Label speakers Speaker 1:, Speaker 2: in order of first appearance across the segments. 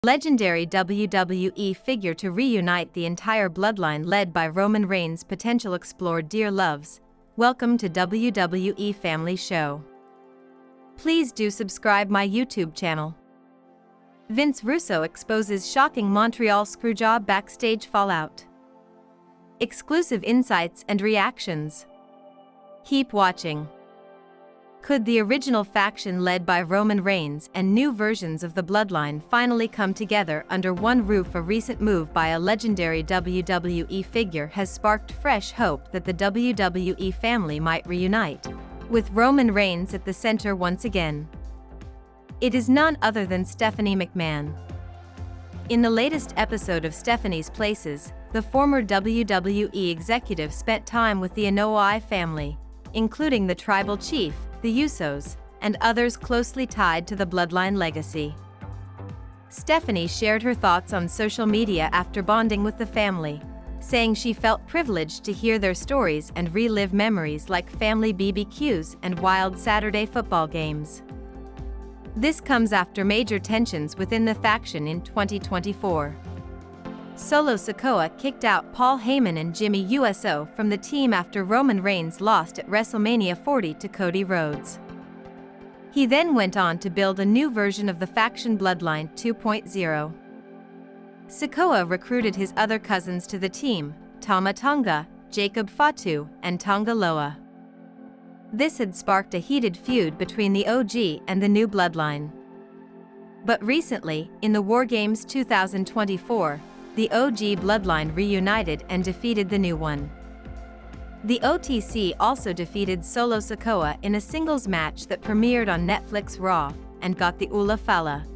Speaker 1: Legendary WWE figure to reunite the entire bloodline led by Roman Reigns. Potential explored. Dear loves, welcome to WWE Family Show. Please do subscribe my YouTube channel. Vince Russo exposes shocking Montreal screwjob backstage fallout. Exclusive insights and reactions. Keep watching. Could the original faction led by Roman Reigns and new versions of the Bloodline finally come together under one roof? A recent move by a legendary WWE figure has sparked fresh hope that the WWE family might reunite, with Roman Reigns at the center once again. It is none other than Stephanie McMahon. In the latest episode of Stephanie's Places, the former WWE executive spent time with the Anoai family, including the tribal chief, the Usos, and others closely tied to the Bloodline legacy. Stephanie shared her thoughts on social media after bonding with the family, saying she felt privileged to hear their stories and relive memories like family BBQs and wild Saturday football games. This comes after major tensions within the faction in 2024. Solo Sikoa kicked out Paul Heyman and Jimmy Uso from the team after Roman Reigns lost at WrestleMania 40 to Cody Rhodes. He then went on to build a new version of the faction Bloodline 2.0. Sikoa recruited his other cousins to the team, Tama Tonga, Jacob Fatu, and Tonga Loa. This had sparked a heated feud between the OG and the new Bloodline. But recently, in the War Games 2024, the OG Bloodline reunited and defeated the new one. The OTC also defeated Solo Sikoa in a singles match that premiered on Netflix Raw and got the Ula Fala.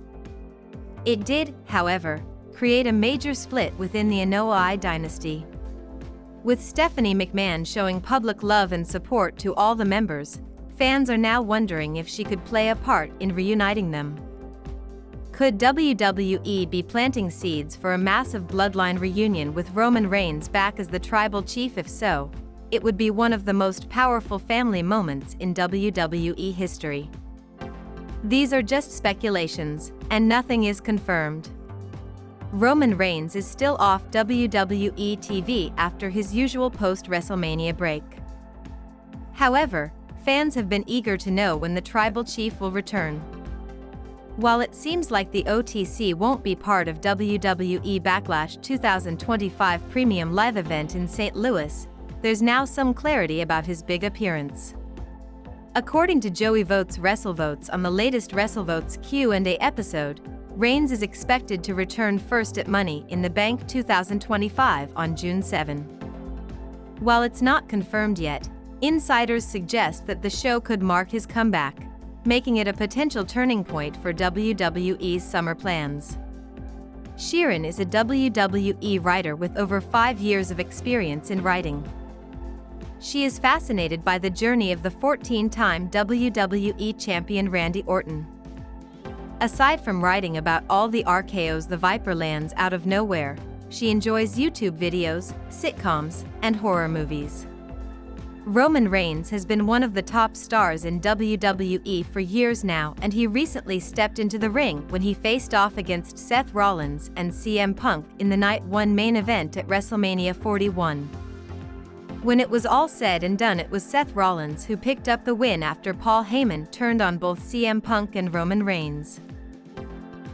Speaker 1: It did, however, create a major split within the Anoai dynasty. With Stephanie McMahon showing public love and support to all the members, fans are now wondering if she could play a part in reuniting them. Could WWE be planting seeds for a massive Bloodline reunion with Roman Reigns back as the tribal chief? If so, it would be one of the most powerful family moments in WWE history. These are just speculations, and nothing is confirmed. Roman Reigns is still off WWE TV after his usual post-WrestleMania break. However, fans have been eager to know when the tribal chief will return. While it seems like the OTC won't be part of WWE Backlash 2025 Premium Live event in St. Louis, there's now some clarity about his big appearance. According to Joey Votes WrestleVotes on the latest WrestleVotes Q&A episode, Reigns is expected to return first at Money in the Bank 2025 on June 7. While it's not confirmed yet, insiders suggest that the show could mark his comeback, making it a potential turning point for WWE's summer plans. Sheeran is a WWE writer with over 5 years of experience in writing. She is fascinated by the journey of the 14-time WWE champion Randy Orton. Aside from writing about all the RKOs the Viper lands out of nowhere, she enjoys YouTube videos, sitcoms, and horror movies. Roman Reigns has been one of the top stars in WWE for years now, and he recently stepped into the ring when he faced off against Seth Rollins and CM Punk in the Night 1 main event at WrestleMania 41. When it was all said and done, it was Seth Rollins who picked up the win after Paul Heyman turned on both CM Punk and Roman Reigns.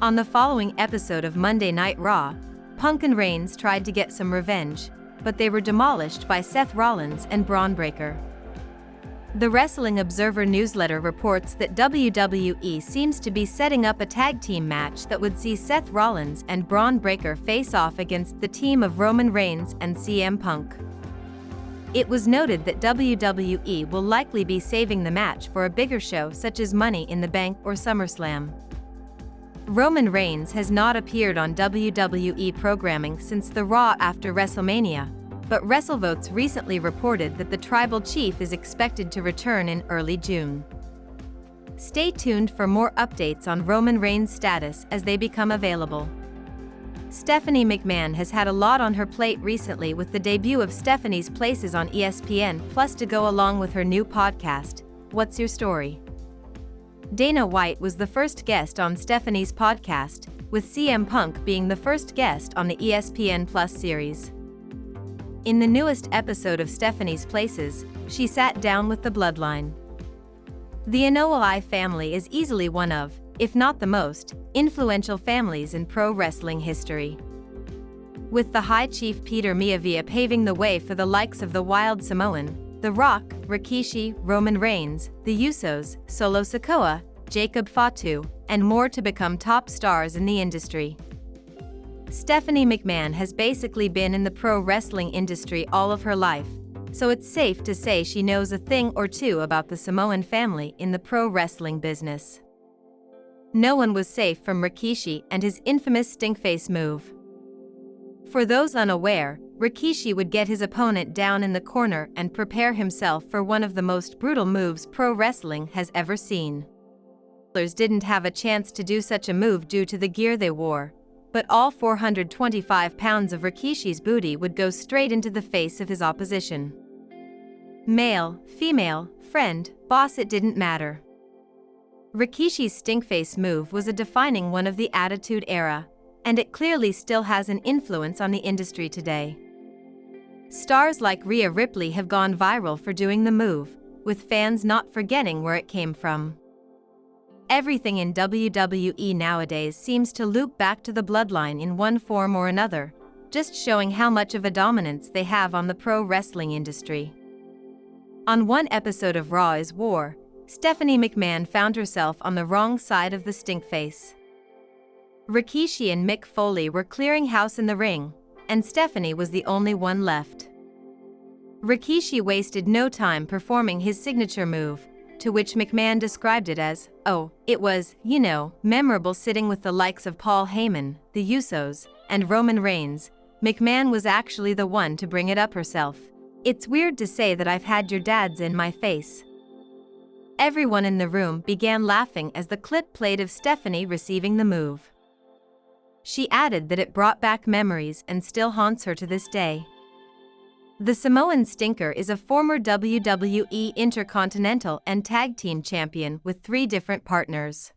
Speaker 1: On the following episode of Monday Night Raw, Punk and Reigns tried to get some revenge, but they were demolished by Seth Rollins and Braun Breaker. The Wrestling Observer newsletter reports that WWE seems to be setting up a tag team match that would see Seth Rollins and Braun Breaker face off against the team of Roman Reigns and CM Punk. It was noted that WWE will likely be saving the match for a bigger show such as Money in the Bank or SummerSlam. Roman Reigns has not appeared on WWE programming since the Raw after WrestleMania, but WrestleVotes recently reported that the tribal chief is expected to return in early June. Stay tuned for more updates on Roman Reigns' status as they become available. Stephanie McMahon has had a lot on her plate recently with the debut of Stephanie's Places on ESPN Plus to go along with her new podcast, What's Your Story? Dana White was the first guest on Stephanie's podcast, with CM Punk being the first guest on the ESPN Plus series. In the newest episode of Stephanie's Places, she sat down with the Bloodline. The Anoai family is easily one of, if not the most, influential families in pro wrestling history. With the High Chief Peter Maivia paving the way for the likes of the Wild Samoan, The Rock, Rikishi, Roman Reigns, the Usos, Solo Sikoa, Jacob Fatu, and more to become top stars in the industry. Stephanie McMahon has basically been in the pro wrestling industry all of her life, so it's safe to say she knows a thing or two about the Samoan family in the pro wrestling business. No one was safe from Rikishi and his infamous stinkface move. For those unaware, Rikishi would get his opponent down in the corner and prepare himself for one of the most brutal moves pro wrestling has ever seen. Wrestlers didn't have a chance to do such a move due to the gear they wore, but all 425 pounds of Rikishi's booty would go straight into the face of his opposition. Male, female, friend, boss, it didn't matter. Rikishi's stinkface move was a defining one of the Attitude Era, and it clearly still has an influence on the industry today. Stars like Rhea Ripley have gone viral for doing the move, with fans not forgetting where it came from. Everything in WWE nowadays seems to loop back to the Bloodline in one form or another, just showing how much of a dominance they have on the pro wrestling industry. On one episode of Raw is War, Stephanie McMahon found herself on the wrong side of the stinkface. Rikishi and Mick Foley were clearing house in the ring, and Stephanie was the only one left. Rikishi wasted no time performing his signature move, to which McMahon described it as, "Oh, it was, memorable sitting with the likes of Paul Heyman, the Usos, and Roman Reigns. McMahon was actually the one to bring it up herself. It's weird to say that I've had your dads in my face." Everyone in the room began laughing as the clip played of Stephanie receiving the move. She added that it brought back memories and still haunts her to this day. The Samoan Stinker is a former WWE Intercontinental and Tag Team Champion with 3 different partners.